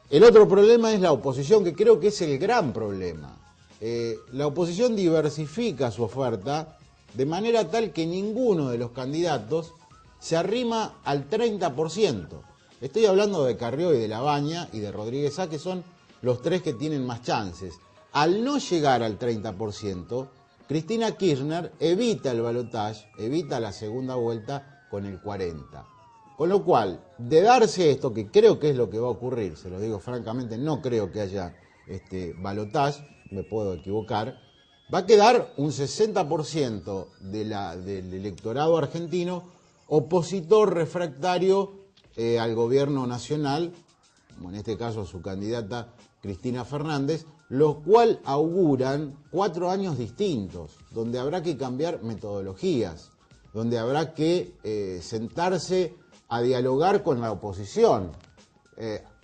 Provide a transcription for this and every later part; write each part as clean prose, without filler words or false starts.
El otro problema es la oposición, que creo que es el gran problema. La oposición diversifica su oferta de manera tal que ninguno de los candidatos se arrima al 30%. Estoy hablando de Carrió y de Labaña y de Rodríguez Sá, que son los tres que tienen más chances. Al no llegar al 30%, Cristina Kirchner evita el balotaje, evita la segunda vuelta con el 40%. Con lo cual, de darse esto, que creo que es lo que va a ocurrir, se lo digo francamente, no creo que haya balotaje, me puedo equivocar, va a quedar un 60% del electorado argentino opositor refractario al gobierno nacional, como en este caso su candidata Cristina Fernández, lo cual auguran 4 años distintos, donde habrá que cambiar metodologías, donde habrá que sentarse a dialogar con la oposición,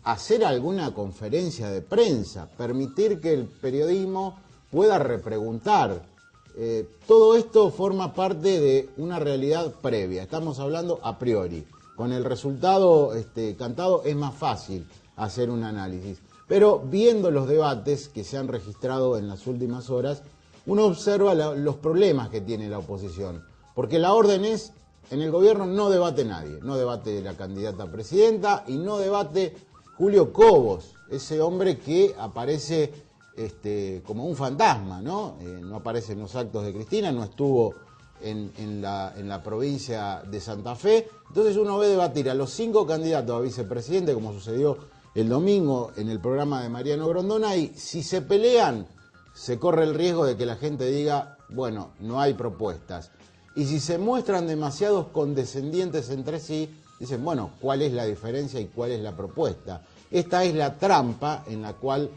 hacer alguna conferencia de prensa, permitir que el periodismo pueda repreguntar. Todo esto forma parte de una realidad previa, estamos hablando a priori. Con el resultado cantado es más fácil hacer un análisis. Pero viendo los debates que se han registrado en las últimas horas, uno observa los problemas que tiene la oposición. Porque la orden es, en el gobierno no debate nadie, no debate la candidata a presidenta y no debate Julio Cobos, ese hombre que aparece como un fantasma, ¿no? No aparece en los actos de Cristina, no estuvo en la provincia de Santa Fe. Entonces uno ve debatir a los 5 candidatos a vicepresidente, como sucedió el domingo en el programa de Mariano Grondona, y si se pelean, se corre el riesgo de que la gente diga, bueno, no hay propuestas. Y si se muestran demasiados condescendientes entre sí, dicen, bueno, ¿cuál es la diferencia y cuál es la propuesta? Esta es la trampa en la cual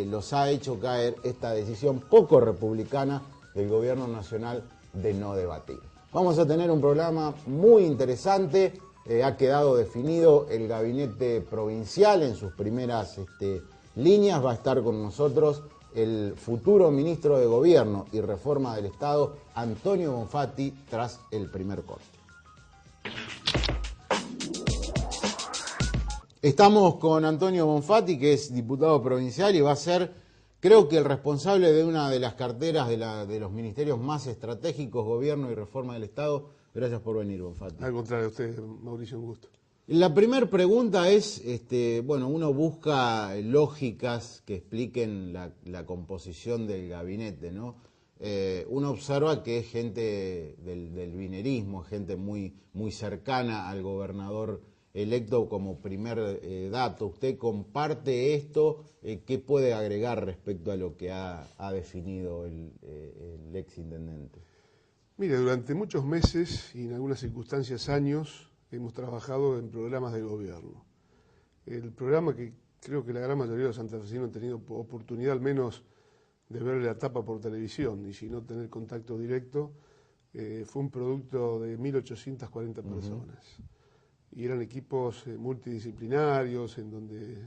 los ha hecho caer esta decisión poco republicana del gobierno nacional de no debatir. Vamos a tener un programa muy interesante. Ha quedado definido el gabinete provincial en sus primeras líneas. Va a estar con nosotros el futuro ministro de Gobierno y Reforma del Estado, Antonio Bonfatti, tras el primer corte. Estamos con Antonio Bonfatti, que es diputado provincial y va a ser, creo que el responsable de una de las carteras de los ministerios más estratégicos, Gobierno y Reforma del Estado. Gracias por venir, Bonfatti. Al contrario, a usted, Mauricio, un gusto. La primera pregunta es, bueno, uno busca lógicas que expliquen la composición del gabinete, ¿no? Uno observa que es gente del vinerismo, gente muy, muy cercana al gobernador electo como primer dato. ¿Usted comparte esto? ¿Qué puede agregar respecto a lo que ha definido el exintendente? Mire, durante muchos meses y en algunas circunstancias años hemos trabajado en programas de gobierno. El programa que creo que la gran mayoría de los santafesinos han tenido oportunidad al menos de ver la tapa por televisión y si no tener contacto directo, fue un producto de 1.840 personas. Y eran equipos multidisciplinarios en donde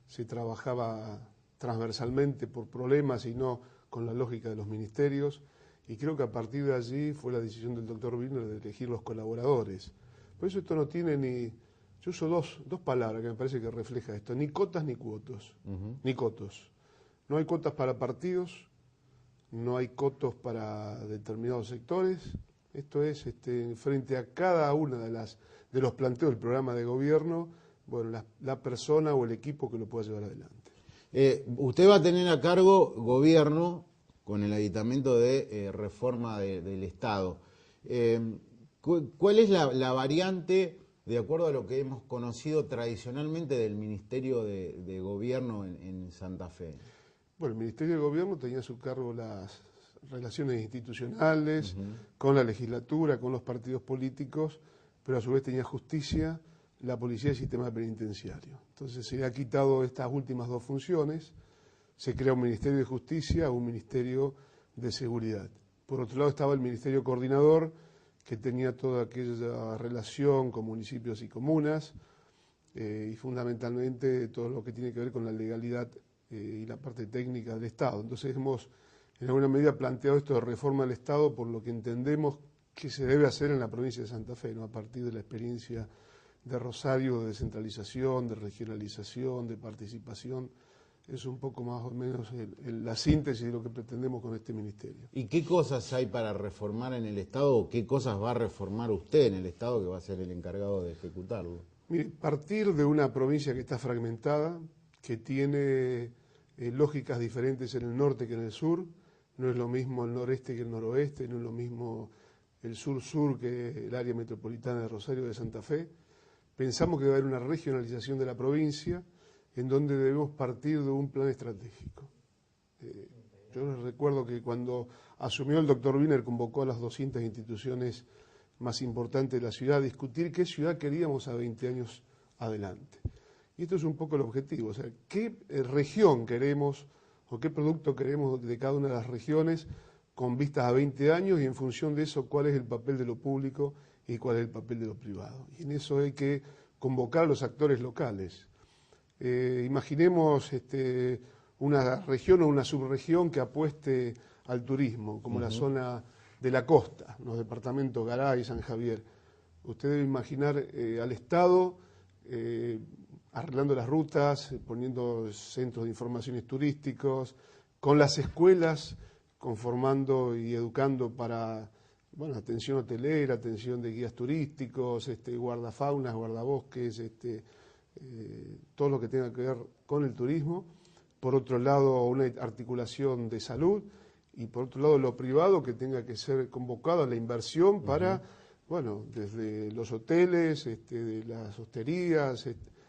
se trabajaba transversalmente por problemas y no con la lógica de los ministerios. Y creo que a partir de allí fue la decisión del doctor Birner de elegir los colaboradores. Por eso esto no tiene ni... Yo uso dos palabras que me parece que refleja esto, ni cotas ni cuotos, ni cotos. No hay cotas para partidos, no hay cotos para determinados sectores. Esto es, frente a cada una de los planteos del programa de gobierno, bueno, la persona o el equipo que lo pueda llevar adelante. Usted va a tener a cargo gobierno con el aditamento de reforma del Estado. ¿Cuál es la variante, de acuerdo a lo que hemos conocido tradicionalmente, del Ministerio de Gobierno en Santa Fe? Bueno, el Ministerio de Gobierno tenía a su cargo las relaciones institucionales, con la legislatura, con los partidos políticos, pero a su vez tenía justicia, la policía y el sistema penitenciario. Entonces se le ha quitado estas últimas dos funciones, se crea un Ministerio de Justicia, un Ministerio de Seguridad. Por otro lado estaba el Ministerio Coordinador, que tenía toda aquella relación con municipios y comunas, y fundamentalmente todo lo que tiene que ver con la legalidad y la parte técnica del Estado. Entonces hemos en alguna medida planteado esto de reforma del Estado por lo que entendemos que se debe hacer en la provincia de Santa Fe, ¿no? A partir de la experiencia de Rosario, de descentralización, de regionalización, de participación. Es un poco más o menos la síntesis de lo que pretendemos con este ministerio. ¿Y qué cosas hay para reformar en el Estado o qué cosas va a reformar usted en el Estado que va a ser el encargado de ejecutarlo? Mire, partir de una provincia que está fragmentada, que tiene lógicas diferentes en el norte que en el sur, no es lo mismo el noreste que el noroeste, no es lo mismo el sur-sur que el área metropolitana de Rosario de Santa Fe. Pensamos que va a haber una regionalización de la provincia en donde debemos partir de un plan estratégico. Yo les recuerdo que cuando asumió el doctor Wiener convocó a las 200 instituciones más importantes de la ciudad a discutir qué ciudad queríamos a 20 años adelante. Y esto es un poco el objetivo, o sea, qué región queremos o qué producto queremos de cada una de las regiones con vistas a 20 años y en función de eso cuál es el papel de lo público y cuál es el papel de lo privado. Y en eso hay que convocar a los actores locales. Imaginemos una región o una subregión que apueste al turismo, como la zona de la costa, los departamentos Garay, San Javier. Usted debe imaginar al Estado arreglando las rutas, poniendo centros de informaciones turísticos, con las escuelas conformando y educando para atención hotelera, atención de guías turísticos, guardafaunas, guardabosques, todo lo que tenga que ver con el turismo. Por otro lado, una articulación de salud y por otro lado lo privado que tenga que ser convocado a la inversión para, desde los hoteles, de las hosterías,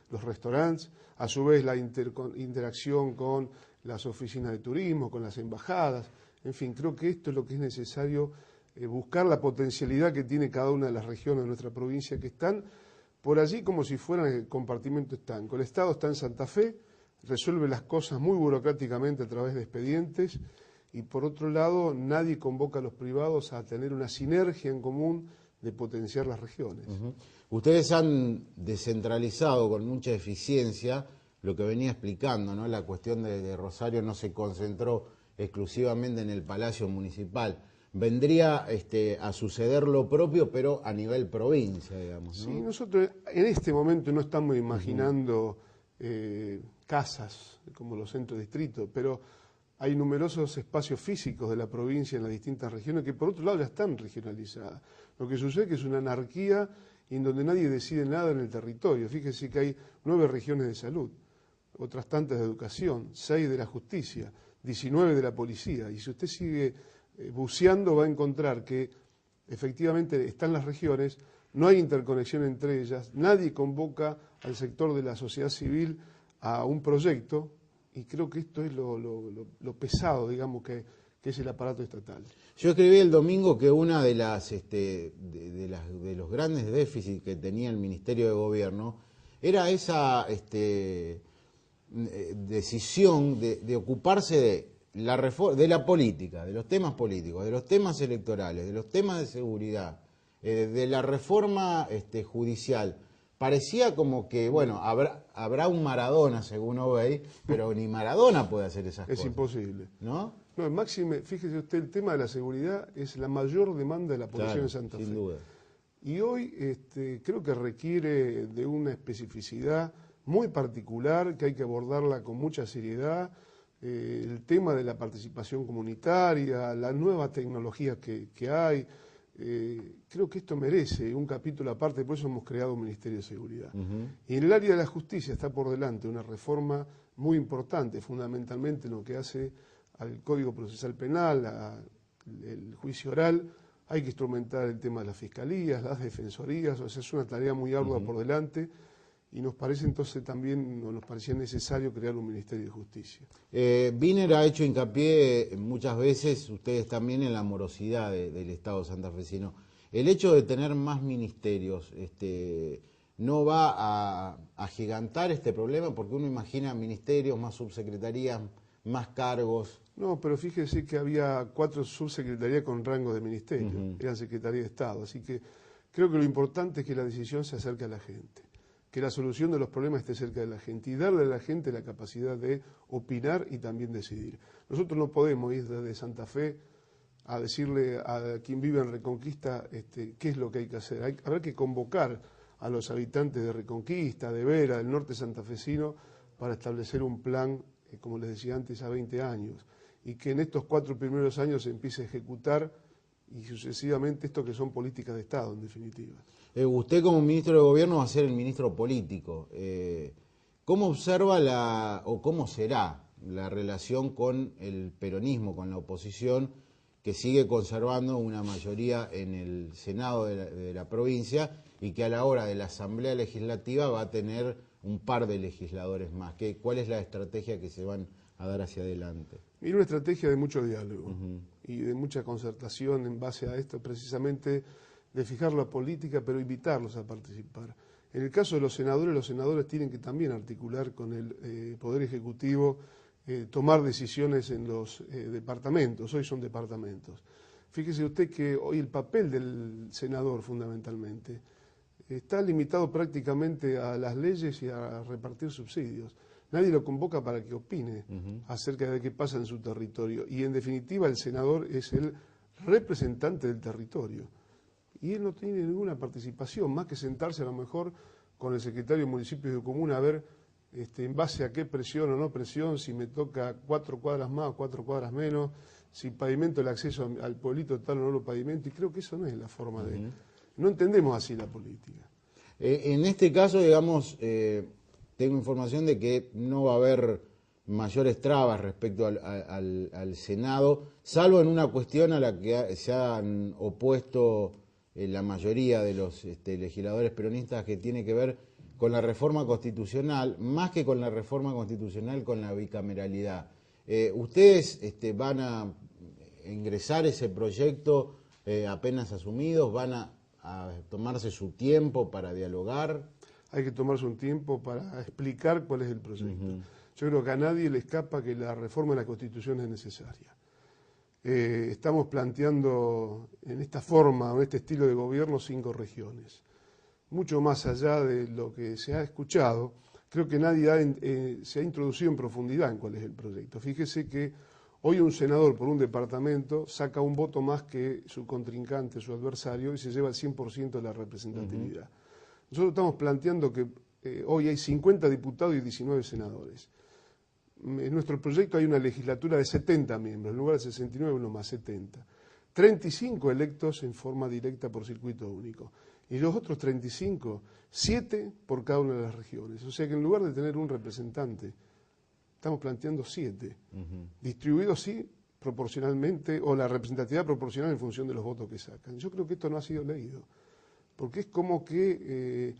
los restaurantes, a su vez la interacción con las oficinas de turismo, con las embajadas. En fin, creo que esto es lo que es necesario, buscar la potencialidad que tiene cada una de las regiones de nuestra provincia que están por allí como si fueran el compartimento estanco. El Estado está en Santa Fe, resuelve las cosas muy burocráticamente a través de expedientes y por otro lado nadie convoca a los privados a tener una sinergia en común de potenciar las regiones. Ustedes han descentralizado con mucha eficiencia lo que venía explicando, ¿no? La cuestión de Rosario no se concentró exclusivamente en el Palacio Municipal. Vendría a suceder lo propio, pero a nivel provincia, digamos, ¿no? Sí, nosotros en este momento no estamos imaginando casas como los centros distritos, pero hay numerosos espacios físicos de la provincia en las distintas regiones que por otro lado ya están regionalizadas. Lo que sucede es que es una anarquía en donde nadie decide nada en el territorio. Fíjese que hay 9 regiones de salud, otras tantas de educación, 6 de la justicia, 19 de la policía. Y si usted sigue buceando va a encontrar que efectivamente están las regiones, no hay interconexión entre ellas, nadie convoca al sector de la sociedad civil a un proyecto y creo que esto es lo pesado, digamos, que es el aparato estatal. Yo escribí el domingo que una de de los grandes déficits que tenía el Ministerio de Gobierno era esa decisión de ocuparse de la política, de los temas políticos, de los temas electorales, de los temas de seguridad, de la reforma judicial. Parecía como que, habrá un Maradona, según Obey, pero ni Maradona puede hacer esas cosas. Es imposible. ¿No? No, máxime, fíjese usted, el tema de la seguridad es la mayor demanda de la población de Santa Fe. Sin duda. Y hoy creo que requiere de una especificidad muy particular, que hay que abordarla con mucha seriedad. El tema de la participación comunitaria, las nuevas tecnologías que hay. Creo que esto merece un capítulo aparte, por eso hemos creado un Ministerio de Seguridad. Y en el área de la justicia está por delante una reforma muy importante, fundamentalmente en lo que hace al Código Procesal Penal, el juicio oral. Hay que instrumentar el tema de las fiscalías, las defensorías, o sea, es una tarea muy ardua por delante. Y nos parece entonces también, nos parecía necesario crear un Ministerio de Justicia. Wiener ha hecho hincapié muchas veces, ustedes también, en la morosidad del Estado santafesino. El hecho de tener más ministerios no va a agigantar este problema, porque uno imagina ministerios, más subsecretarías, más cargos. No, pero fíjese que había 4 subsecretarías con rango de ministerio, eran Secretaría de Estado, así que creo que lo importante es que la decisión se acerque a la gente, que la solución de los problemas esté cerca de la gente y darle a la gente la capacidad de opinar y también decidir. Nosotros no podemos ir desde Santa Fe a decirle a quien vive en Reconquista qué es lo que hay que hacer. Habrá que convocar a los habitantes de Reconquista, de Vera, del norte santafesino, para establecer un plan, como les decía antes, a 20 años, y que en estos 4 primeros años se empiece a ejecutar y sucesivamente esto que son políticas de Estado, en definitiva. Usted como ministro de Gobierno va a ser el ministro político. ¿Cómo observa o cómo será la relación con el peronismo, con la oposición, que sigue conservando una mayoría en el Senado de la provincia y que a la hora de la Asamblea Legislativa va a tener un par de legisladores más? ¿Cuál es la estrategia que se van a dar hacia adelante? Mira, una estrategia de mucho diálogo y de mucha concertación en base a esto, precisamente de fijar la política, pero invitarlos a participar. En el caso de los senadores tienen que también articular con el Poder Ejecutivo, tomar decisiones en los departamentos. Hoy son departamentos. Fíjese usted que hoy el papel del senador, fundamentalmente, está limitado prácticamente a las leyes y a repartir subsidios. Nadie lo convoca para que opine acerca de qué pasa en su territorio. Y en definitiva el senador es el representante del territorio. Y él no tiene ninguna participación, más que sentarse a lo mejor con el secretario de municipios de comuna a ver en base a qué presión o no presión, si me toca 4 cuadras más o 4 cuadras menos, si pavimento el acceso al pueblito tal o no lo pavimento. Y creo que eso no es la forma de... No entendemos así la política. En este caso, digamos... tengo información de que no va a haber mayores trabas respecto al Senado, salvo en una cuestión a la que se han opuesto la mayoría de los legisladores peronistas, que tiene que ver con la reforma constitucional, más que con la reforma constitucional, con la bicameralidad. ¿Ustedes van a ingresar ese proyecto apenas asumidos? ¿Van a tomarse su tiempo para dialogar? Hay que tomarse un tiempo para explicar cuál es el proyecto. Yo creo que a nadie le escapa que la reforma de la Constitución es necesaria. Estamos planteando en esta forma, en este estilo de gobierno, 5 regiones. Mucho más allá de lo que se ha escuchado, creo que nadie se ha introducido en profundidad en cuál es el proyecto. Fíjese que hoy un senador por un departamento saca un voto más que su contrincante, su adversario, y se lleva el 100% de la representatividad. Nosotros estamos planteando que hoy hay 50 diputados y 19 senadores. En nuestro proyecto hay una legislatura de 70 miembros, en lugar de 69, uno más 70. 35 electos en forma directa por circuito único. Y los otros 35, 7 por cada una de las regiones. O sea que en lugar de tener un representante, estamos planteando 7. Distribuidos, sí, proporcionalmente, o la representatividad proporcional en función de los votos que sacan. Yo creo que esto no ha sido leído. Porque es como que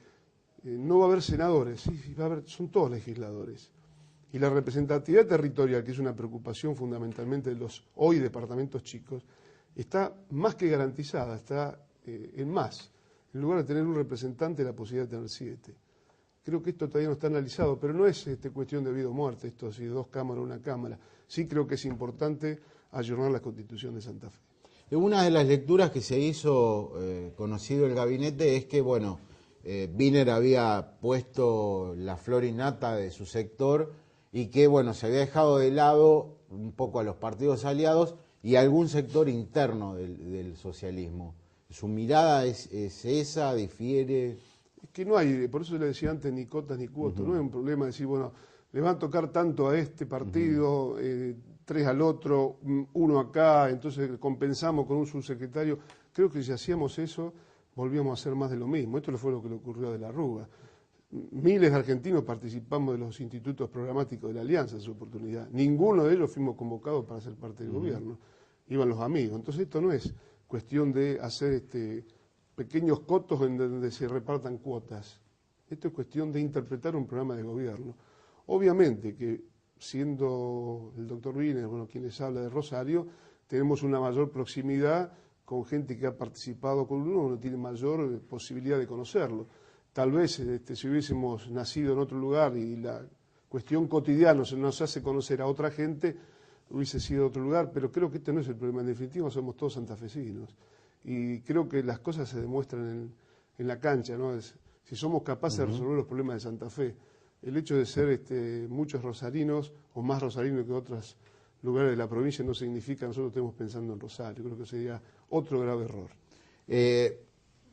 no va a haber senadores, sí, va a haber, son todos legisladores. Y la representatividad territorial, que es una preocupación fundamentalmente de los hoy departamentos chicos, está más que garantizada, está en más. En lugar de tener un representante, la posibilidad de tener 7. Creo que esto todavía no está analizado, pero no es cuestión de vida o muerte, esto así de 2 cámaras, 1 cámara. Sí creo que es importante ayornar la Constitución de Santa Fe. Una de las lecturas que se hizo conocido el gabinete es que, bueno, Wiener había puesto la flor y nata de su sector y que, bueno, se había dejado de lado un poco a los partidos aliados y a algún sector interno del socialismo. ¿Su mirada es esa? ¿Difiere? Es que no hay, por eso le decía antes, ni cotas ni cuotas. No es un problema decir, bueno, le va a tocar tanto a este partido, 3 al otro, 1 acá, entonces compensamos con un subsecretario. Creo que si hacíamos eso, volvíamos a hacer más de lo mismo. Esto fue lo que le ocurrió a De la Rúa. Miles de argentinos participamos de los institutos programáticos de la Alianza en su oportunidad. Ninguno de ellos fuimos convocados para ser parte del gobierno. Iban los amigos. Entonces esto no es cuestión de hacer pequeños cotos en donde se repartan cuotas. Esto es cuestión de interpretar un programa de gobierno. Obviamente que siendo el doctor Wiener, bueno, quien les habla de Rosario, tenemos una mayor proximidad con gente que ha participado con uno tiene mayor posibilidad de conocerlo. Tal vez si hubiésemos nacido en otro lugar y la cuestión cotidiana se nos hace conocer a otra gente, hubiese sido otro lugar, pero creo que este no es el problema. En definitiva, somos todos santafesinos. Y creo que las cosas se demuestran en la cancha, ¿no? Si somos capaces de resolver los problemas de Santa Fe. El hecho de ser muchos rosarinos, o más rosarinos que otros lugares de la provincia, no significa que nosotros estemos pensando en Rosario. Creo que sería otro grave error.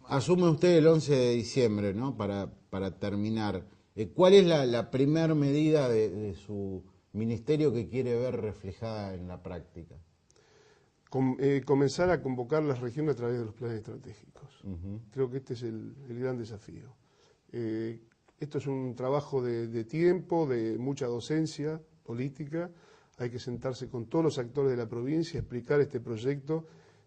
asume usted el 11 de diciembre, ¿no? Para terminar. ¿Cuál es la primer medida de su ministerio que quiere ver reflejada en la práctica? Comenzar a convocar las regiones a través de los planes estratégicos. Creo que este es el gran desafío. Esto es un trabajo de tiempo, de mucha docencia política. Hay que sentarse con todos los actores de la provincia, explicar este proyecto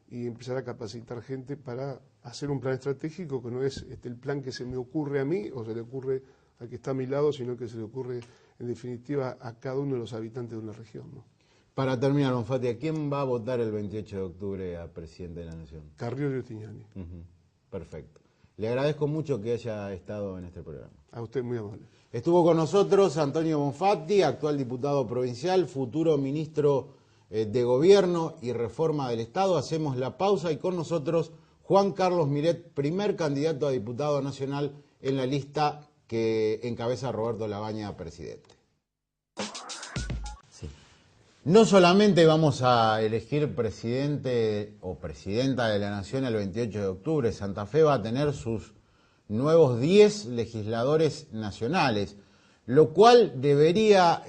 y empezar a capacitar gente para hacer un plan estratégico que no es el plan que se me ocurre a mí o se le ocurre al que está a mi lado, sino que se le ocurre en definitiva a cada uno de los habitantes de una región, ¿no? Para terminar, Bonfatti, ¿a quién va a votar el 28 de octubre a presidente de la Nación? Carrió y Ostignani. Perfecto. Le agradezco mucho que haya estado en este programa. A usted muy amable. Estuvo con nosotros Antonio Bonfatti, actual diputado provincial, futuro ministro de Gobierno y Reforma del Estado. Hacemos la pausa y con nosotros Juan Carlos Miret, primer candidato a diputado nacional en la lista que encabeza Roberto Labaña, presidente. Sí. No solamente vamos a elegir presidente o presidenta de la Nación el 28 de octubre, Santa Fe va a tener sus nuevos 10 legisladores nacionales, lo cual debería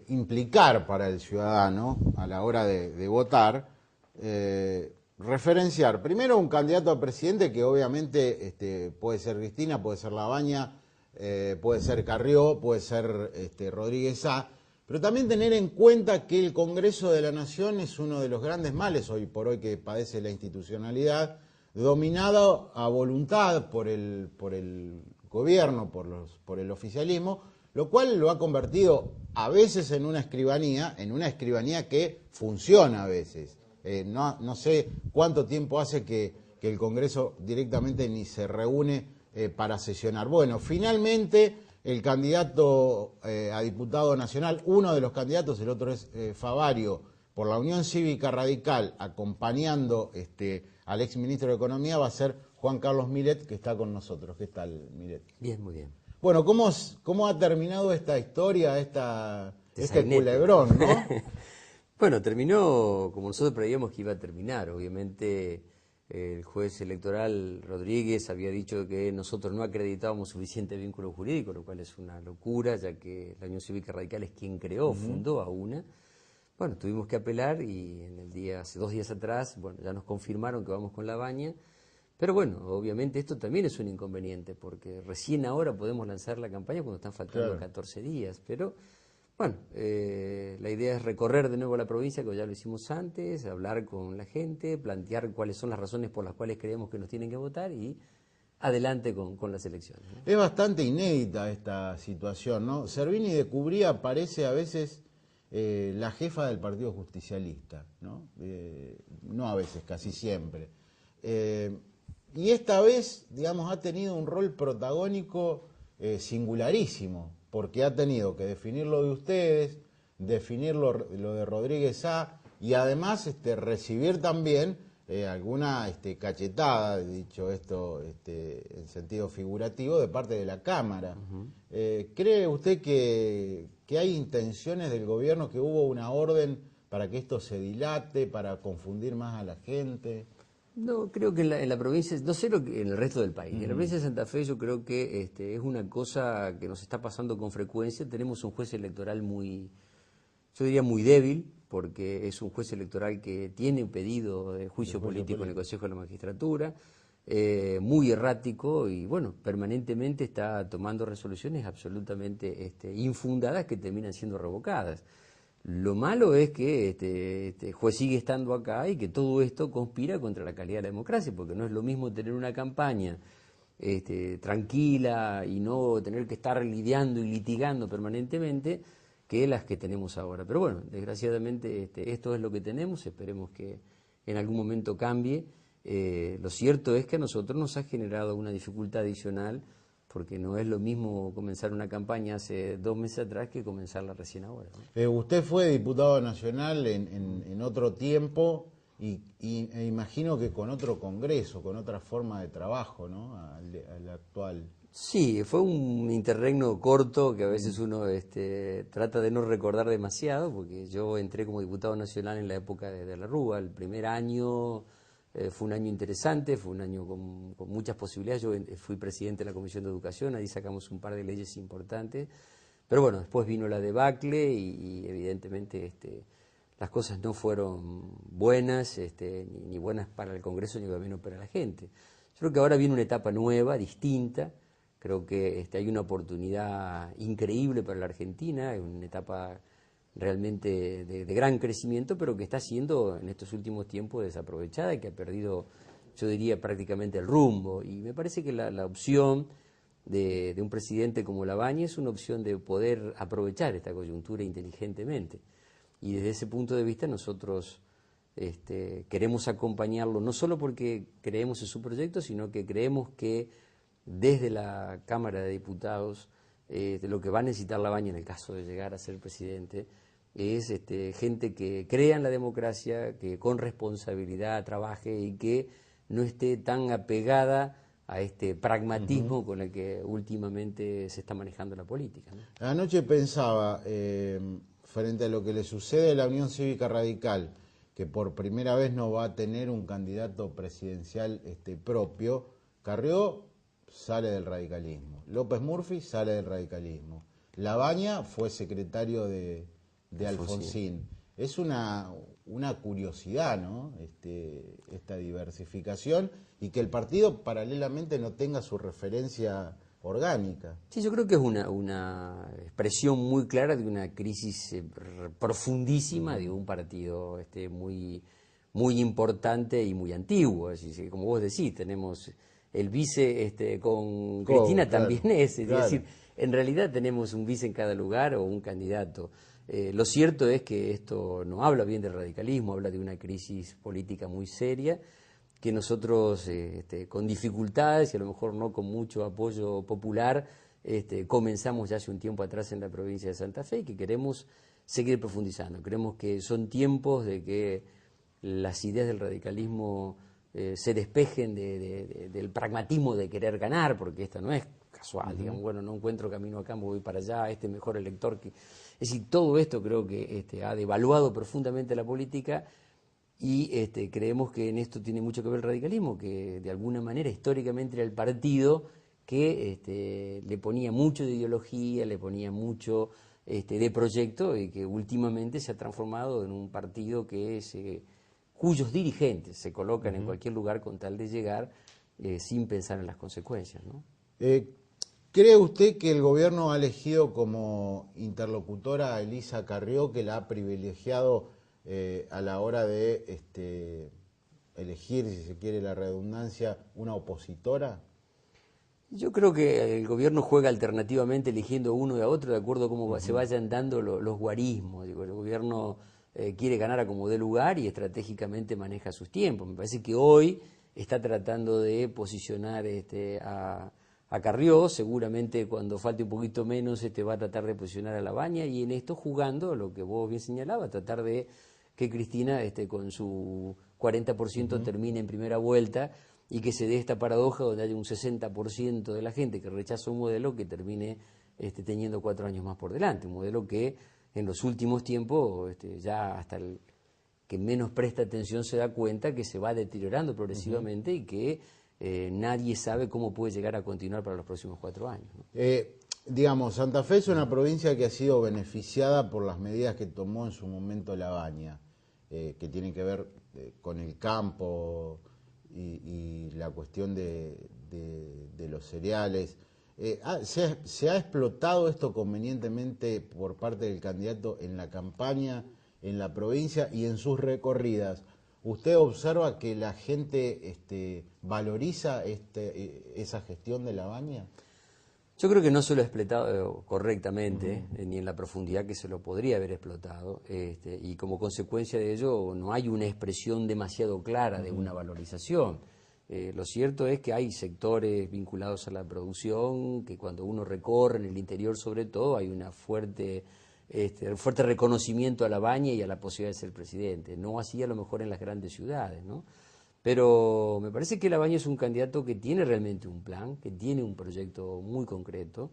implicar para el ciudadano a la hora de votar, referenciar primero un candidato a presidente que obviamente puede ser Cristina, puede ser Labaña, puede ser Carrió, puede ser Rodríguez Sá, pero también tener en cuenta que el Congreso de la Nación es uno de los grandes males hoy por hoy que padece la institucionalidad, dominado a voluntad por el gobierno, por el oficialismo, lo cual lo ha convertido a veces en una escribanía que funciona a veces. No sé cuánto tiempo hace que el Congreso directamente ni se reúne para sesionar. Bueno, finalmente el candidato a diputado nacional, uno de los candidatos, el otro es Favario, por la Unión Cívica Radical, acompañando al exministro de Economía, va a ser Juan Carlos Miret, que está con nosotros. ¿Qué tal, Miret? Bien, muy bien. Bueno, ¿cómo ha terminado esta historia, este culebrón, ¿no? Bueno, terminó como nosotros prevíamos que iba a terminar. Obviamente el juez electoral Rodríguez había dicho que nosotros no acreditábamos suficiente vínculo jurídico, lo cual es una locura, ya que la Unión Cívica Radical es quien creó, fundó a UNA. Bueno, tuvimos que apelar y hace 2 días atrás, bueno, ya nos confirmaron que vamos con Labaña. Pero bueno, obviamente esto también es un inconveniente, porque recién ahora podemos lanzar la campaña cuando están faltando 14 días. Pero bueno, la idea es recorrer de nuevo la provincia, como ya lo hicimos antes, hablar con la gente, plantear cuáles son las razones por las cuales creemos que nos tienen que votar y adelante con las elecciones, ¿no? Es bastante inédita esta situación, ¿no? Servini de Cubría parece a veces la jefa del Partido Justicialista, ¿no? No a veces, casi siempre. Y esta vez, digamos, ha tenido un rol protagónico singularísimo, porque ha tenido que definir lo de ustedes, definir lo de Rodríguez Sá y además recibir también alguna cachetada, dicho esto en sentido figurativo, de parte de la Cámara. ¿Cree usted que hay intenciones del gobierno, que hubo una orden para que esto se dilate, para confundir más a la gente? No, creo que en la provincia, no sé lo que en el resto del país, en la provincia de Santa Fe yo creo que es una cosa que nos está pasando con frecuencia. Tenemos un juez electoral yo diría muy débil, porque es un juez electoral que tiene pedido de juicio político en el Consejo de la Magistratura, muy errático y bueno, permanentemente está tomando resoluciones absolutamente infundadas que terminan siendo revocadas. Lo malo es que este juez sigue estando acá y que todo esto conspira contra la calidad de la democracia, porque no es lo mismo tener una campaña tranquila y no tener que estar lidiando y litigando permanentemente que las que tenemos ahora. Pero bueno, desgraciadamente esto es lo que tenemos, esperemos que en algún momento cambie. Lo cierto es que a nosotros nos ha generado una dificultad adicional, porque no es lo mismo comenzar una campaña hace 2 meses atrás que comenzarla recién ahora, ¿no? Usted fue diputado nacional en otro tiempo e imagino que con otro congreso, con otra forma de trabajo, ¿no? Al actual. Sí, fue un interregno corto que a veces uno trata de no recordar demasiado, porque yo entré como diputado nacional en la época de la Rúa. El primer año fue un año interesante, fue un año con muchas posibilidades. Yo fui presidente de la Comisión de Educación, ahí sacamos un par de leyes importantes, pero bueno, después vino la debacle y evidentemente las cosas no fueron buenas, ni buenas para el Congreso ni menos para la gente. Yo creo que ahora viene una etapa nueva, distinta. Creo que hay una oportunidad increíble para la Argentina, es una etapa realmente de gran crecimiento, pero que está siendo en estos últimos tiempos desaprovechada y que ha perdido, yo diría, prácticamente el rumbo. Y me parece que la opción de un presidente como Labaña es una opción de poder aprovechar esta coyuntura inteligentemente. Y desde ese punto de vista nosotros queremos acompañarlo, no solo porque creemos en su proyecto, sino que creemos que desde la Cámara de Diputados de lo que va a necesitar Labaña en el caso de llegar a ser presidente es gente que crea en la democracia, que con responsabilidad trabaje y que no esté tan apegada a este pragmatismo con el que últimamente se está manejando la política, ¿no? Anoche pensaba, frente a lo que le sucede a la Unión Cívica Radical, que por primera vez no va a tener un candidato presidencial propio, Carrió sale del radicalismo, López Murphy sale del radicalismo, Labaña fue secretario de Alfonsín. Es una curiosidad, ¿no? Esta diversificación y que el partido paralelamente no tenga su referencia orgánica. Sí, yo creo que es una expresión muy clara de una crisis profundísima de un partido muy importante y muy antiguo. Es decir, como vos decís, tenemos el vice con Cristina también claro, es decir, en realidad tenemos un vice en cada lugar o un candidato. Lo cierto es que esto no habla bien del radicalismo, habla de una crisis política muy seria, que nosotros con dificultades y a lo mejor no con mucho apoyo popular, comenzamos ya hace un tiempo atrás en la provincia de Santa Fe y que queremos seguir profundizando. Creemos que son tiempos de que las ideas del radicalismo se despejen del pragmatismo de querer ganar, porque esto no es casual, digamos, bueno, no encuentro camino acá, me voy para allá, mejor elector que... Es decir, todo esto creo que ha devaluado profundamente la política y creemos que en esto tiene mucho que ver el radicalismo, que de alguna manera históricamente era el partido que le ponía mucho de ideología, le ponía mucho de proyecto y que últimamente se ha transformado en un partido que es... cuyos dirigentes se colocan en cualquier lugar con tal de llegar sin pensar en las consecuencias, ¿no? ¿Cree usted que el gobierno ha elegido como interlocutora a Elisa Carrió, que la ha privilegiado a la hora de elegir, si se quiere la redundancia, una opositora? Yo creo que el gobierno juega alternativamente eligiendo uno y a otro de acuerdo a cómo se vayan dando los guarismos. Digo, el gobierno quiere ganar a como dé lugar y estratégicamente maneja sus tiempos. Me parece que hoy está tratando de posicionar a Carrió, seguramente cuando falte un poquito menos va a tratar de posicionar a Labaña y en esto jugando, lo que vos bien señalabas, tratar de que Cristina con su 40% termine en primera vuelta y que se dé esta paradoja donde haya un 60% de la gente que rechaza un modelo que termine teniendo 4 años más por delante, un modelo que en los últimos tiempos ya hasta el que menos presta atención se da cuenta que se va deteriorando progresivamente y que nadie sabe cómo puede llegar a continuar para los próximos 4 años, ¿no? Digamos, Santa Fe es una provincia que ha sido beneficiada por las medidas que tomó en su momento Labaña, que tienen que ver con el campo y la cuestión de los cereales. ¿Se ha explotado esto convenientemente por parte del candidato en la campaña, en la provincia y en sus recorridas? ¿Usted observa que la gente valoriza esa gestión de Labaña? Yo creo que no se lo ha explotado correctamente, ni en la profundidad que se lo podría haber explotado, y como consecuencia de ello no hay una expresión demasiado clara de una valorización. Lo cierto es que hay sectores vinculados a la producción, que cuando uno recorre en el interior sobre todo hay una fuerte reconocimiento a Labaña y a la posibilidad de ser presidente, no así a lo mejor en las grandes ciudades, ¿no? Pero me parece que Labaña es un candidato que tiene realmente un plan, que tiene un proyecto muy concreto,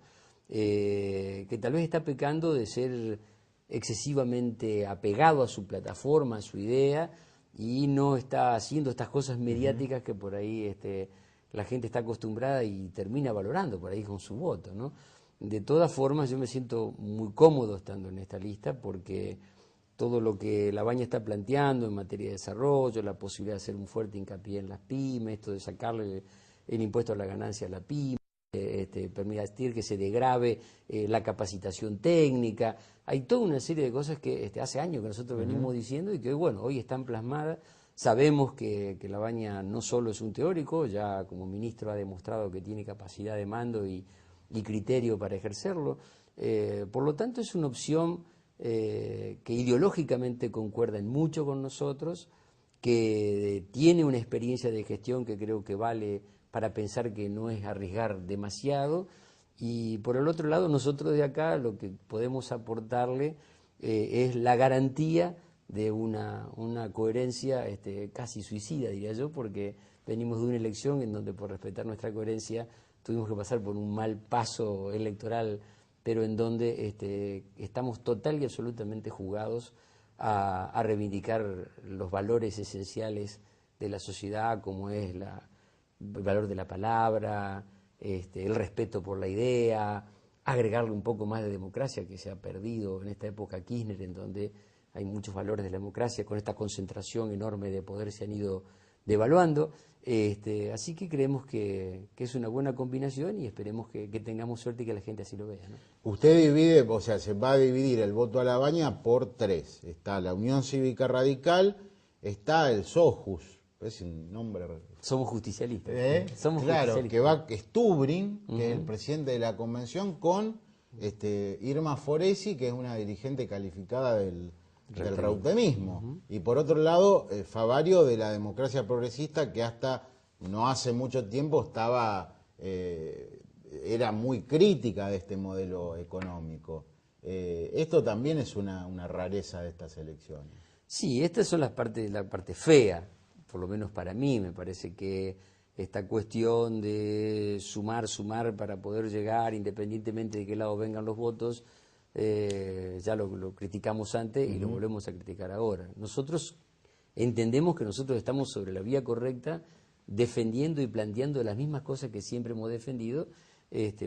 que tal vez está pecando de ser excesivamente apegado a su plataforma, a su idea, y no está haciendo estas cosas mediáticas que por ahí la gente está acostumbrada y termina valorando por ahí con su voto, ¿no? De todas formas, yo me siento muy cómodo estando en esta lista porque todo lo que La Baña está planteando en materia de desarrollo, la posibilidad de hacer un fuerte hincapié en las pymes, esto de sacarle el impuesto a la ganancia a la pyme, permitir que se degrave la capacitación técnica. Hay toda una serie de cosas que hace años que nosotros venimos diciendo y que bueno, hoy están plasmadas. Sabemos que La Baña no solo es un teórico, ya como ministro ha demostrado que tiene capacidad de mando y criterio para ejercerlo. Por lo tanto, es una opción que ideológicamente concuerda en mucho con nosotros, que tiene una experiencia de gestión que creo que vale para pensar que no es arriesgar demasiado, y por el otro lado nosotros de acá lo que podemos aportarle es la garantía de una coherencia casi suicida, diría yo, porque venimos de una elección en donde por respetar nuestra coherencia tuvimos que pasar por un mal paso electoral, pero en donde estamos total y absolutamente jugados a reivindicar los valores esenciales de la sociedad, como es el valor de la palabra, el respeto por la idea, agregarle un poco más de democracia que se ha perdido en esta época Kirchner, en donde hay muchos valores de la democracia, con esta concentración enorme de poder se han ido devaluando. Así que creemos que es una buena combinación y esperemos que tengamos suerte y que la gente así lo vea, ¿no? Usted divide, o sea, se va a dividir el voto a La Baña por tres. Está la Unión Cívica Radical, está el Sojus, es un nombre... Somos justicialistas. Somos claro, justicialistas. Que es Tubrin, que es el presidente de la convención, con Irma Foresi, que es una dirigente calificada del reutemismo. Y por otro lado, Favario de la democracia progresista, que hasta no hace mucho tiempo era muy crítica de este modelo económico. Esto también es una rareza de estas elecciones. Sí, estas son la parte fea, por lo menos para mí. Me parece que esta cuestión de sumar para poder llegar, independientemente de qué lado vengan los votos, ya lo criticamos antes y lo volvemos a criticar ahora. Nosotros entendemos que nosotros estamos sobre la vía correcta, defendiendo y planteando las mismas cosas que siempre hemos defendido,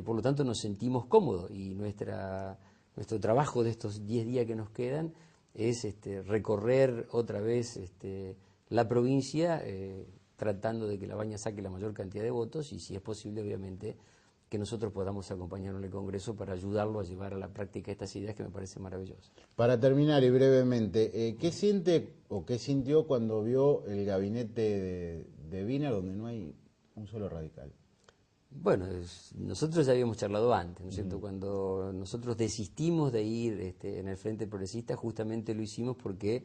por lo tanto nos sentimos cómodos y nuestro trabajo de estos 10 días que nos quedan es recorrer otra vez la provincia, tratando de que La Baña saque la mayor cantidad de votos y, si es posible, obviamente, que nosotros podamos acompañarlo en el Congreso para ayudarlo a llevar a la práctica estas ideas que me parecen maravillosas. Para terminar y brevemente, ¿qué siente o qué sintió cuando vio el gabinete de Wiener donde no hay un solo radical? Bueno, nosotros ya habíamos charlado antes, ¿no es cierto? Cuando nosotros desistimos de ir en el Frente Progresista, justamente lo hicimos porque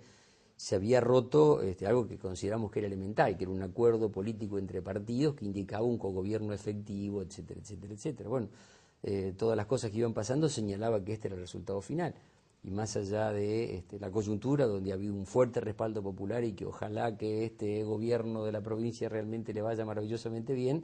se había roto algo que consideramos que era elemental, que era un acuerdo político entre partidos que indicaba un cogobierno efectivo, etcétera, etcétera, etcétera. Bueno, todas las cosas que iban pasando señalaba que este era el resultado final. Y más allá de la coyuntura, donde había un fuerte respaldo popular y que ojalá que este gobierno de la provincia realmente le vaya maravillosamente bien,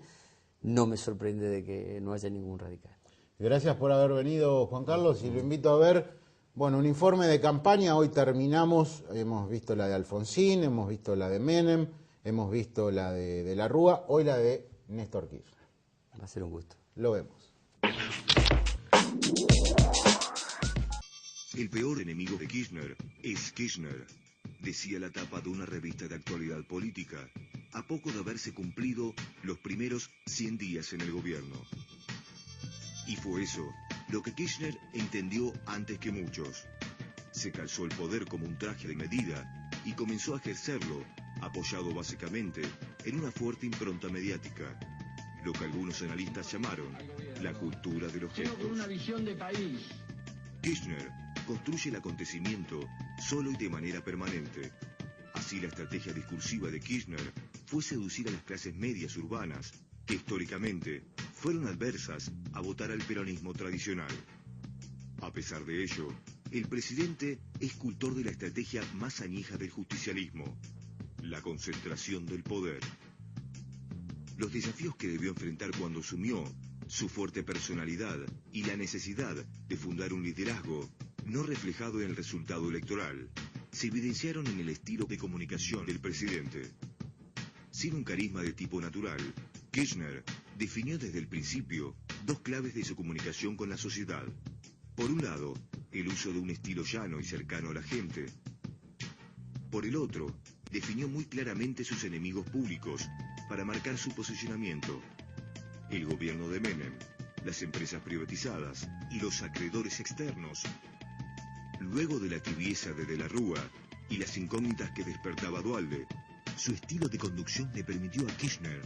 no me sorprende de que no haya ningún radical. Gracias por haber venido, Juan Carlos, y lo invito a ver, bueno, un informe de campaña. Hoy terminamos, hemos visto la de Alfonsín, hemos visto la de Menem, hemos visto la de la Rúa, hoy la de Néstor Kirchner. Va a ser un gusto. Lo vemos. El peor enemigo de Kirchner es Kirchner, decía la tapa de una revista de actualidad política, a poco de haberse cumplido los primeros 100 días en el gobierno. Y fue eso lo que Kirchner entendió antes que muchos. Se calzó el poder como un traje de medida y comenzó a ejercerlo, apoyado básicamente en una fuerte impronta mediática, lo que algunos analistas llamaron la cultura de los gestos. Con una visión de país. Kirchner construye el acontecimiento solo y de manera permanente. Así, la estrategia discursiva de Kirchner fue seducir a las clases medias urbanas, que históricamente fueron adversas a votar al peronismo tradicional. A pesar de ello, el presidente es cultor de la estrategia más añeja del justicialismo, la concentración del poder. Los desafíos que debió enfrentar cuando asumió, su fuerte personalidad y la necesidad de fundar un liderazgo no reflejado en el resultado electoral, se evidenciaron en el estilo de comunicación del presidente. Sin un carisma de tipo natural, Kirchner definió desde el principio dos claves de su comunicación con la sociedad. Por un lado, el uso de un estilo llano y cercano a la gente. Por el otro, definió muy claramente sus enemigos públicos para marcar su posicionamiento. El gobierno de Menem, las empresas privatizadas y los acreedores externos. Luego de la tibieza de De la Rúa y las incógnitas que despertaba Duhalde, su estilo de conducción le permitió a Kirchner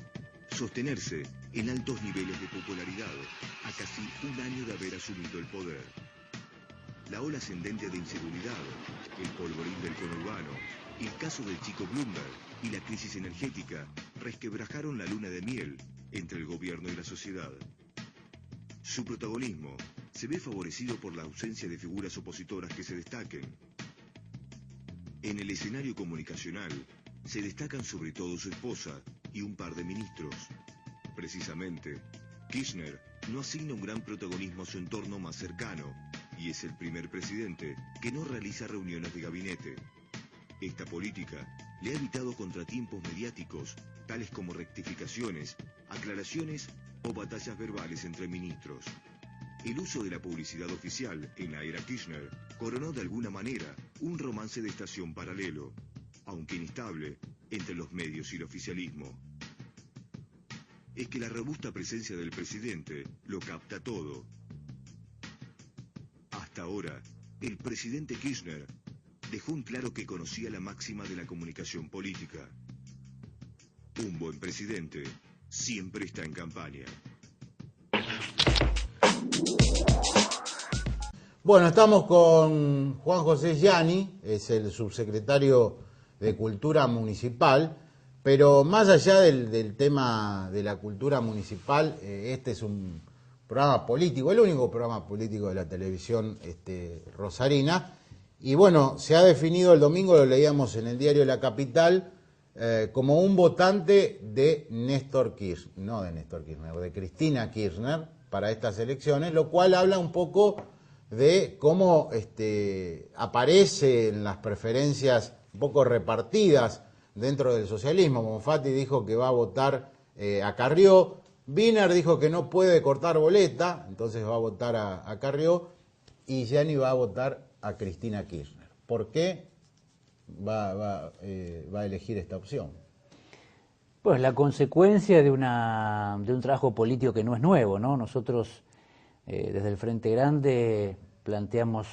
sostenerse en altos niveles de popularidad a casi un año de haber asumido el poder. La ola ascendente de inseguridad, el polvorín del conurbano, el caso del chico Bloomberg y la crisis energética resquebrajaron la luna de miel entre el gobierno y la sociedad. Su protagonismo se ve favorecido por la ausencia de figuras opositoras que se destaquen. En el escenario comunicacional se destacan sobre todo su esposa y un par de ministros. Precisamente, Kirchner no asigna un gran protagonismo a su entorno más cercano y es el primer presidente que no realiza reuniones de gabinete. Esta política le ha evitado contratiempos mediáticos, tales como rectificaciones, aclaraciones o batallas verbales entre ministros. El uso de la publicidad oficial en la era Kirchner coronó de alguna manera un romance de estación paralelo, aunque inestable, entre los medios y el oficialismo. Es que la robusta presencia del presidente lo capta todo. Hasta ahora, el presidente Kirchner dejó en claro que conocía la máxima de la comunicación política. Un buen presidente siempre está en campaña. Bueno, estamos con Juan José Gianni, es el subsecretario de Cultura Municipal, pero más allá del tema de la cultura municipal, este es un programa político, el único programa político de la televisión rosarina, y bueno, se ha definido el domingo, lo leíamos en el diario La Capital, como un votante de Néstor Kirchner, no de Néstor Kirchner, de Cristina Kirchner para estas elecciones, lo cual habla un poco de cómo aparece en las preferencias un poco repartidas dentro del socialismo. Bonfatti dijo que va a votar a Carrió, Wiener dijo que no puede cortar boleta, entonces va a votar a Carrió, y Gianni va a votar a Cristina Kirchner. ¿Por qué va a elegir esta opción? Pues la consecuencia de un trabajo político que no es nuevo, ¿no? Nosotros desde el Frente Grande planteamos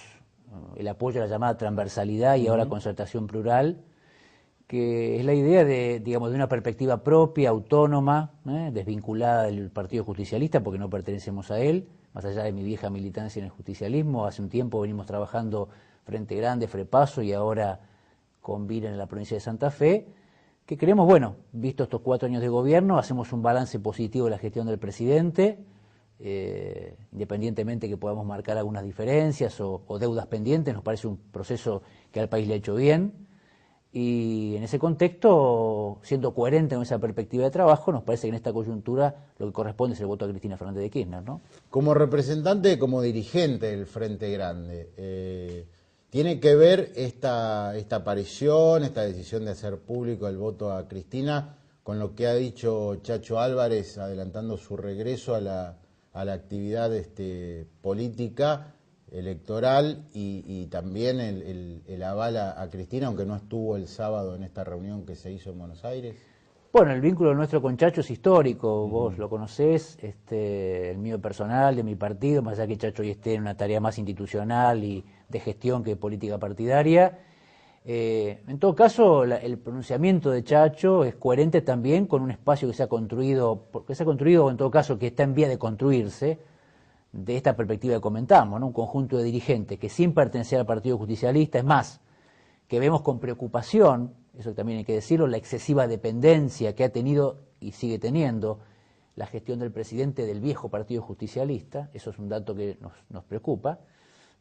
el apoyo a la llamada transversalidad y ahora concertación plural, que es la idea de, digamos, de una perspectiva propia, autónoma, desvinculada del Partido Justicialista, porque no pertenecemos a él, más allá de mi vieja militancia en el justicialismo. Hace un tiempo venimos trabajando Frente Grande, Frepaso y ahora con Wiener en la provincia de Santa Fe, que creemos, bueno, visto estos 4 años de gobierno, hacemos un balance positivo de la gestión del presidente, independientemente que podamos marcar algunas diferencias o deudas pendientes, nos parece un proceso que al país le ha hecho bien, y en ese contexto, siendo coherente con esa perspectiva de trabajo, nos parece que en esta coyuntura lo que corresponde es el voto a Cristina Fernández de Kirchner, ¿no? Como representante, como dirigente del Frente Grande, ¿tiene que ver esta aparición, esta decisión de hacer público el voto a Cristina con lo que ha dicho Chacho Álvarez adelantando su regreso a la actividad política, electoral y también el aval a Cristina, aunque no estuvo el sábado en esta reunión que se hizo en Buenos Aires? Bueno, el vínculo nuestro con Chacho es histórico, vos lo conocés, el mío personal, de mi partido, más allá que Chacho hoy esté en una tarea más institucional y de gestión que política partidaria. En todo caso, el pronunciamiento de Chacho es coherente también con un espacio que se ha construido, o en todo caso que está en vía de construirse, de esta perspectiva que comentamos, ¿no? Un conjunto de dirigentes que sin pertenecer al Partido Justicialista, es más, que vemos con preocupación, eso también hay que decirlo, la excesiva dependencia que ha tenido y sigue teniendo la gestión del presidente del viejo Partido Justicialista, eso es un dato que nos preocupa,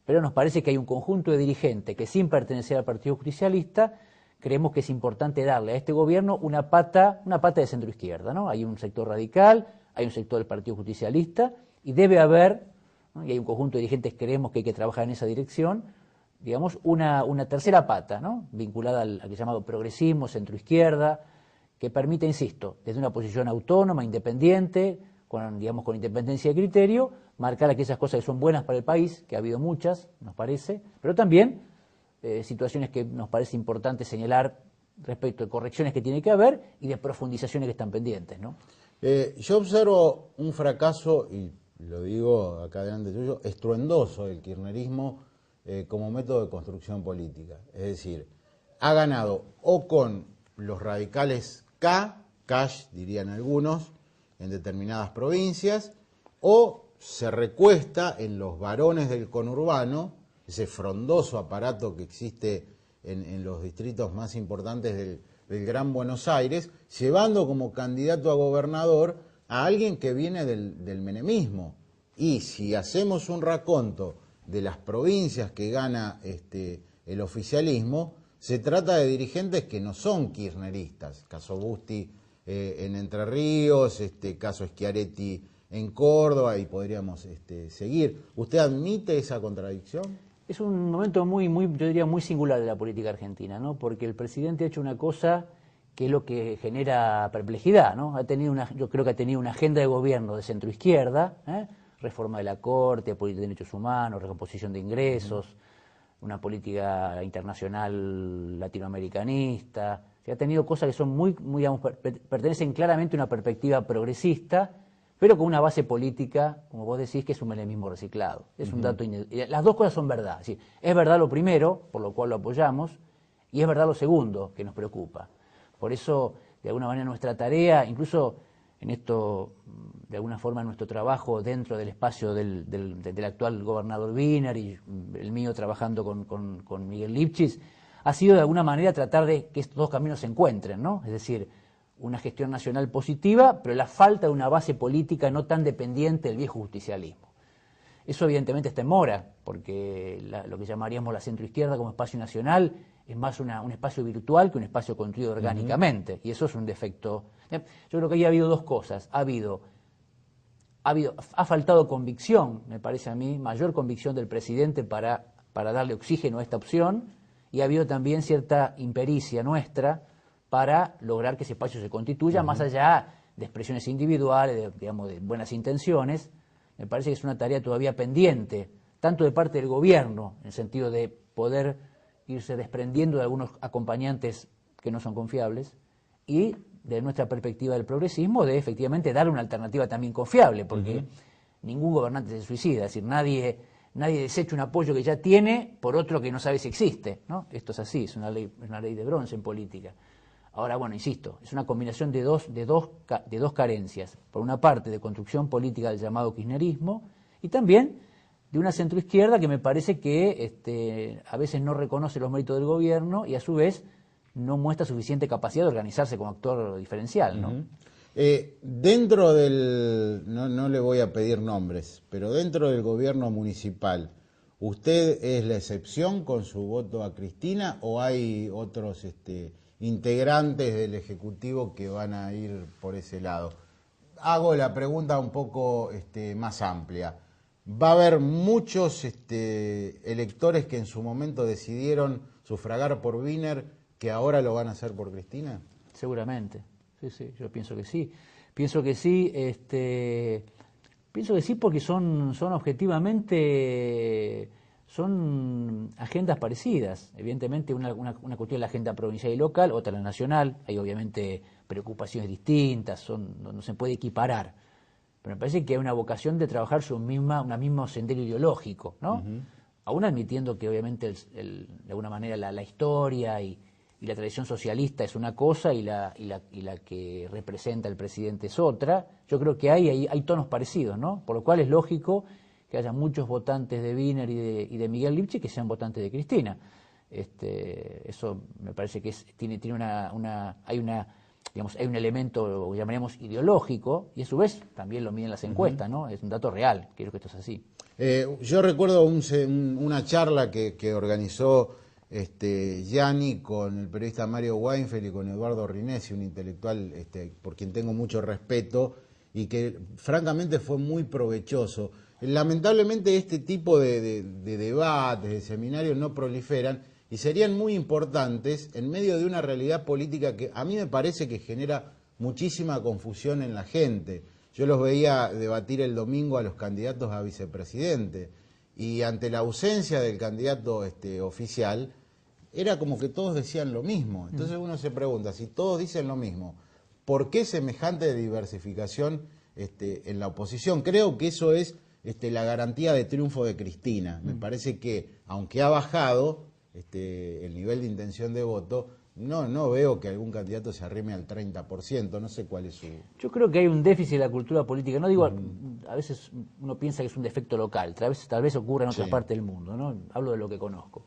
pero nos parece que hay un conjunto de dirigentes que sin pertenecer al Partido Justicialista creemos que es importante darle a este gobierno una pata de centro izquierda, ¿no? Hay un sector radical, hay un sector del Partido Justicialista y debe haber, ¿no? Y hay un conjunto de dirigentes que creemos que hay que trabajar en esa dirección, digamos, una tercera pata, ¿no? Vinculada al que llamado progresismo, centroizquierda, que permite, insisto, desde una posición autónoma, independiente, con, digamos, con independencia de criterio, marcar aquellas cosas que son buenas para el país, que ha habido muchas, nos parece, pero también situaciones que nos parece importante señalar respecto de correcciones que tiene que haber y de profundizaciones que están pendientes, ¿no? Yo observo un fracaso, y lo digo acá delante tuyo, estruendoso del kirchnerismo como método de construcción política. Es decir, ha ganado o con los radicales cash dirían algunos, en determinadas provincias, o se recuesta en los varones del conurbano, ese frondoso aparato que existe en los distritos más importantes del Gran Buenos Aires, llevando como candidato a gobernador a alguien que viene del menemismo. Y si hacemos un raconto de las provincias que gana el oficialismo, se trata de dirigentes que no son kirchneristas. Caso Busti en Entre Ríos, caso Schiaretti en Córdoba, y podríamos seguir. ¿Usted admite esa contradicción? Es un momento muy, yo diría, muy singular de la política argentina, ¿no? Porque el presidente ha hecho una cosa que es lo que genera perplejidad, ¿no? Yo creo que ha tenido una agenda de gobierno de centroizquierda, reforma de la Corte, política de derechos humanos, recomposición de ingresos, una política internacional latinoamericanista. O sea, ha tenido cosas que son muy digamos, pertenecen claramente a una perspectiva progresista, pero con una base política, como vos decís, que es un menemismo reciclado. Es un dato las dos cosas son verdad. Es verdad lo primero, por lo cual lo apoyamos, y es verdad lo segundo, que nos preocupa. Por eso, de alguna manera, nuestra tarea, incluso en esto, de alguna forma, nuestro trabajo dentro del espacio del actual gobernador Wiener y el mío trabajando con Miguel Lipschitz, ha sido de alguna manera tratar de que estos dos caminos se encuentren, ¿no? Es decir, una gestión nacional positiva, pero la falta de una base política no tan dependiente del viejo justicialismo. Eso evidentemente está en mora, porque lo que llamaríamos la centroizquierda como espacio nacional es más un espacio virtual que un espacio construido orgánicamente, y eso es un defecto. Yo creo que ahí ha habido dos cosas. Ha faltado convicción, me parece a mí, mayor convicción del presidente para darle oxígeno a esta opción, y ha habido también cierta impericia nuestra para lograr que ese espacio se constituya, más allá de expresiones individuales, de buenas intenciones. Me parece que es una tarea todavía pendiente, tanto de parte del gobierno, en el sentido de poder irse desprendiendo de algunos acompañantes que no son confiables, y de nuestra perspectiva del progresismo, de efectivamente dar una alternativa también confiable, porque ningún gobernante se suicida, es decir, nadie desecha un apoyo que ya tiene por otro que no sabe si existe, ¿no? Esto es así, es una ley de bronce en política. Ahora, bueno, insisto, es una combinación de dos carencias. Por una parte, de construcción política del llamado kirchnerismo, y también de una centroizquierda que me parece que a veces no reconoce los méritos del gobierno y a su vez no muestra suficiente capacidad de organizarse como actor diferencial, ¿no? Dentro del, no le voy a pedir nombres, pero dentro del gobierno municipal, ¿usted es la excepción con su voto a Cristina o hay otros integrantes del Ejecutivo que van a ir por ese lado? Hago la pregunta un poco más amplia. ¿Va a haber muchos electores que en su momento decidieron sufragar por Wiener que ahora lo van a hacer por Cristina? Seguramente, sí, yo pienso que sí. Pienso que sí porque son objetivamente son agendas parecidas. Evidentemente una cuestión es la agenda provincial y local, otra la nacional. Hay obviamente preocupaciones distintas, no se puede equiparar. Pero me parece que hay una vocación de trabajar sobre un mismo sendero ideológico, ¿no? Aún admitiendo que obviamente de alguna manera la historia y la tradición socialista es una cosa y la que representa el presidente es otra. Yo creo que hay tonos parecidos, ¿no? Por lo cual es lógico que haya muchos votantes de Wiener y de Miguel Lipschitz que sean votantes de Cristina. Eso me parece que hay un elemento que llamaríamos ideológico, y a su vez también lo miden las encuestas, ¿no? Es un dato real, creo que esto es así. Yo recuerdo una charla que organizó Gianni con el periodista Mario Weinfeld y con Eduardo Rinesi, un intelectual por quien tengo mucho respeto y que francamente fue muy provechoso. lamentablemente este tipo de debates, de seminarios no proliferan y serían muy importantes en medio de una realidad política que a mí me parece que genera muchísima confusión en la gente. Yo los veía debatir el domingo a los candidatos a vicepresidente y ante la ausencia del candidato oficial, era como que todos decían lo mismo. Entonces uno se pregunta, si todos dicen lo mismo, ¿por qué semejante diversificación en la oposición? Creo que eso es la garantía de triunfo de Cristina. Me parece que, aunque ha bajado el nivel de intención de voto, no veo que algún candidato se arrime al 30%, no sé cuál es su... Yo creo que hay un déficit en la cultura política, no digo, a veces uno piensa que es un defecto local, tal vez ocurra en otra parte del mundo, ¿no? Hablo de lo que conozco,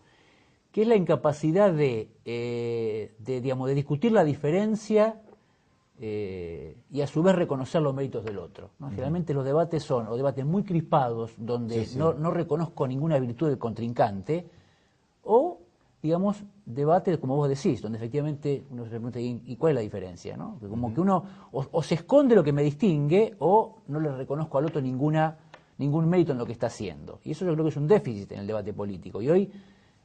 que es la incapacidad de discutir la diferencia y a su vez reconocer los méritos del otro, ¿no? Generalmente los debates son o debates muy crispados, donde no reconozco ninguna virtud del contrincante, o digamos, debate, como vos decís, donde efectivamente uno se pregunta, ¿y cuál es la diferencia? ¿No? Que como que uno o se esconde lo que me distingue o no le reconozco al otro ningún mérito en lo que está haciendo. Y eso yo creo que es un déficit en el debate político. Y hoy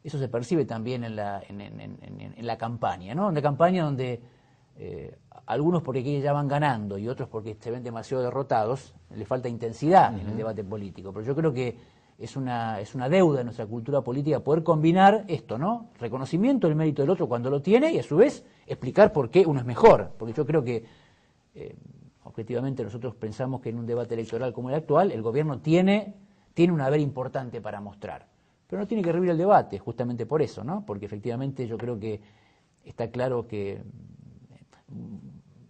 eso se percibe también en la campaña, ¿no? En la campaña donde algunos porque ya van ganando y otros porque se ven demasiado derrotados, le falta intensidad en el debate político. Pero yo creo que es una deuda de nuestra cultura política poder combinar esto, ¿no? Reconocimiento del mérito del otro cuando lo tiene y a su vez explicar por qué uno es mejor. Porque yo creo que objetivamente nosotros pensamos que en un debate electoral como el actual el gobierno tiene un haber importante para mostrar. Pero no tiene que rehuir el debate, justamente por eso, ¿no? Porque efectivamente yo creo que está claro que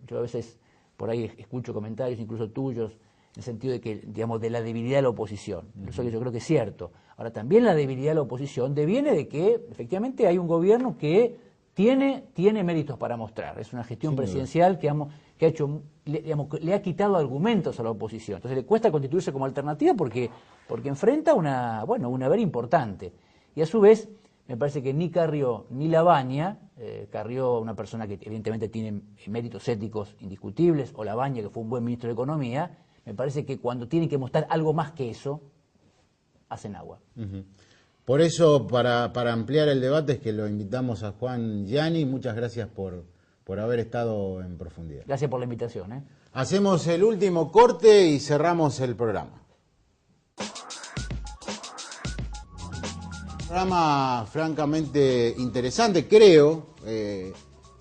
yo a veces por ahí escucho comentarios, incluso tuyos, en el sentido de que, digamos, de la debilidad de la oposición. Eso que yo creo que es cierto. Ahora, también la debilidad de la oposición deviene de que, efectivamente, hay un gobierno que tiene méritos para mostrar. Es una gestión presidencial que ha hecho, le ha quitado argumentos a la oposición. Entonces le cuesta constituirse como alternativa porque enfrenta un haber importante. Y a su vez, me parece que ni Carrió ni Lavagna, Carrió, una persona que evidentemente tiene méritos éticos indiscutibles, o Lavagna, que fue un buen ministro de Economía, me parece que cuando tienen que mostrar algo más que eso, hacen agua. Por eso, para ampliar el debate, es que lo invitamos a Juan Gianni. Muchas gracias por haber estado en profundidad. Gracias por la invitación. Hacemos el último corte y cerramos el programa. Programa francamente interesante, creo,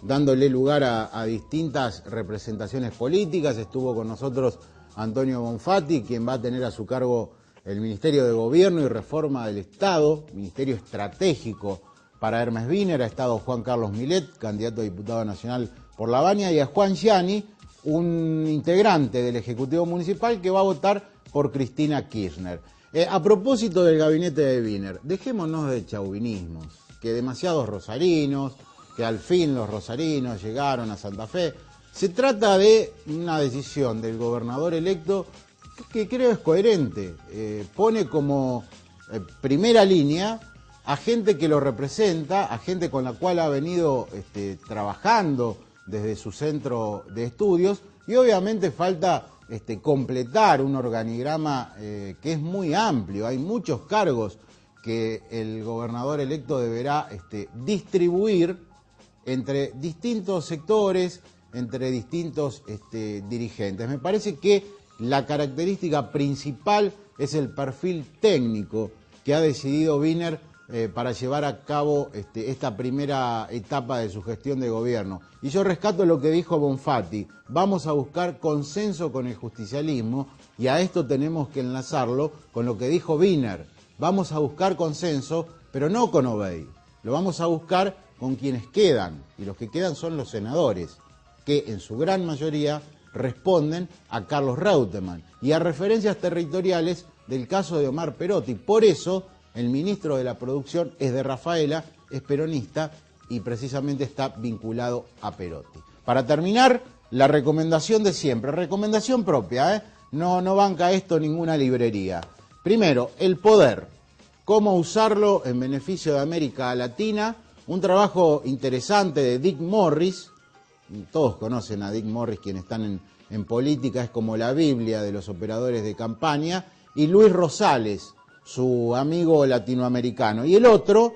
dándole lugar a distintas representaciones políticas. Estuvo con nosotros Antonio Bonfatti, quien va a tener a su cargo el Ministerio de Gobierno y Reforma del Estado, ministerio estratégico para Hermes Wiener. Ha estado Juan Carlos Milet, candidato a diputado nacional por Lavagna, y a Juan Gianni, un integrante del Ejecutivo Municipal que va a votar por Cristina Kirchner. A propósito del gabinete de Wiener, dejémonos de chauvinismos, que demasiados rosarinos, que al fin los rosarinos llegaron a Santa Fe. Se trata de una decisión del gobernador electo que creo es coherente. Pone como primera línea a gente que lo representa, a gente con la cual ha venido trabajando desde su centro de estudios, y obviamente falta completar un organigrama que es muy amplio. Hay muchos cargos que el gobernador electo deberá distribuir entre distintos sectores, entre distintos dirigentes. Me parece que la característica principal es el perfil técnico que ha decidido Wiener para llevar a cabo esta primera etapa de su gestión de gobierno. Y yo rescato lo que dijo Bonfatti: vamos a buscar consenso con el justicialismo, y a esto tenemos que enlazarlo con lo que dijo Wiener. Vamos a buscar consenso, pero no con Obey, lo vamos a buscar con quienes quedan, y los que quedan son los senadores, que en su gran mayoría responden a Carlos Reutemann y a referencias territoriales del caso de Omar Perotti. Por eso el ministro de la Producción es de Rafaela, es peronista y precisamente está vinculado a Perotti. Para terminar, la recomendación de siempre, recomendación propia, no banca esto ninguna librería. Primero, el poder, cómo usarlo en beneficio de América Latina, un trabajo interesante de Dick Morris. Todos conocen a Dick Morris, quienes están en política, es como la Biblia de los operadores de campaña, y Luis Rosales, su amigo latinoamericano. Y el otro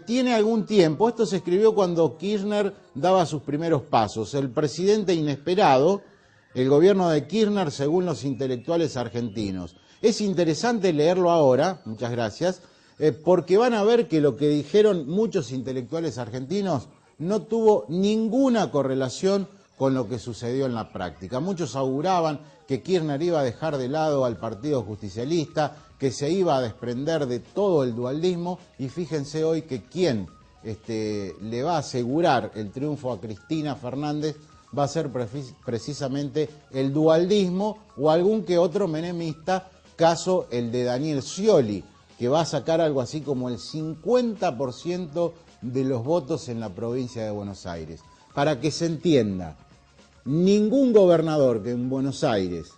tiene algún tiempo, esto se escribió cuando Kirchner daba sus primeros pasos, el presidente inesperado, el gobierno de Kirchner según los intelectuales argentinos. Es interesante leerlo ahora, muchas gracias, porque van a ver que lo que dijeron muchos intelectuales argentinos no tuvo ninguna correlación con lo que sucedió en la práctica. Muchos auguraban que Kirchner iba a dejar de lado al Partido Justicialista, que se iba a desprender de todo el dualdismo, y fíjense hoy que quien le va a asegurar el triunfo a Cristina Fernández va a ser precisamente el dualdismo o algún que otro menemista, caso el de Daniel Scioli, que va a sacar algo así como el 50% de los votos en la provincia de Buenos Aires. Para que se entienda, ningún gobernador que en Buenos Aires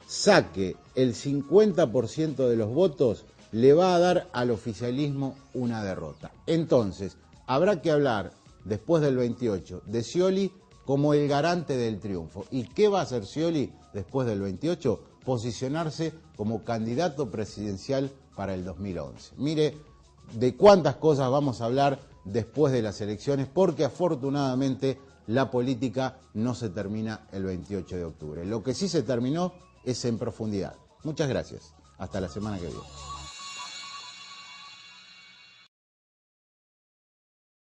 saque el 50% de los votos le va a dar al oficialismo una derrota. Entonces, habrá que hablar después del 28 de Scioli como el garante del triunfo. ¿Y qué va a hacer Scioli después del 28? Posicionarse como candidato presidencial para el 2011. Mire de cuántas cosas vamos a hablar después de las elecciones, porque afortunadamente la política no se termina el 28 de octubre. Lo que sí se terminó es en profundidad. Muchas gracias. Hasta la semana que viene.